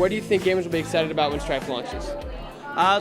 what do you think gamers will be excited about when Strife launches?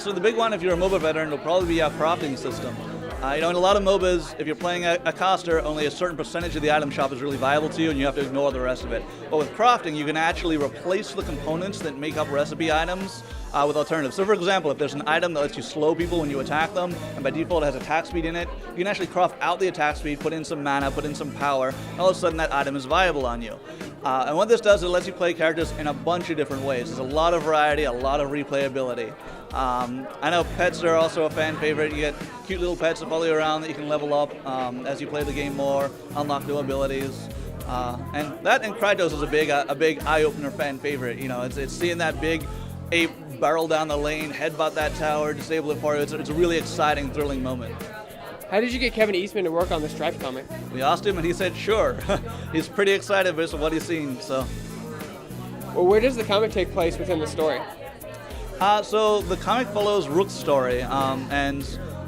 So the big one, if you're a MOBA veteran, will probably be our crafting system. In a lot of MOBAs, if you're playing a caster, only a certain percentage of the item shop is really viable to you, and you have to ignore the rest of it. But with crafting, you can actually replace the components that make up recipe items with alternatives. So for example, if there's an item that lets you slow people when you attack them, and by default it has attack speed in it, you can actually craft out the attack speed, put in some mana, put in some power, and all of a sudden that item is viable on you. And what this does is it lets you play characters in a bunch of different ways. There's a lot of variety, a lot of replayability. I know pets are also a fan favorite. You get cute little pets that follow you around that you can level up as you play the game more, unlock new abilities. And that and Kratos is a big eye-opener fan favorite. It's seeing that big ape barrel down the lane, headbutt that tower, disable it for you. It's a really exciting, thrilling moment. How did you get Kevin Eastman to work on the Strife comic? We asked him and he said sure. He's pretty excited based on what he's seen. So. Well, where does the comic take place within the story? So the comic follows Rook's story, and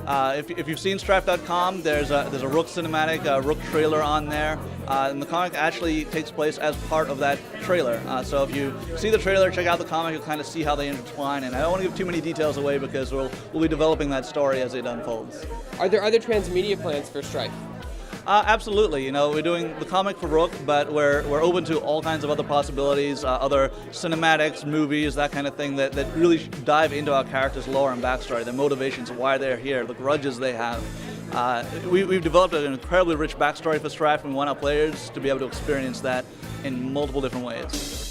if you've seen Strife.com, there's a Rook cinematic, Rook trailer on there, and the comic actually takes place as part of that trailer. So if you see the trailer, check out the comic, you'll kind of see how they intertwine, and I don't want to give too many details away because we'll be developing that story as it unfolds. Are there other transmedia plans for Strife? Absolutely. We're doing the comic for Rook, but we're open to all kinds of other possibilities, other cinematics, movies, that kind of thing that really dive into our characters' lore and backstory, their motivations, why they're here, the grudges they have. We've developed an incredibly rich backstory for Strife, and we want our players to be able to experience that in multiple different ways.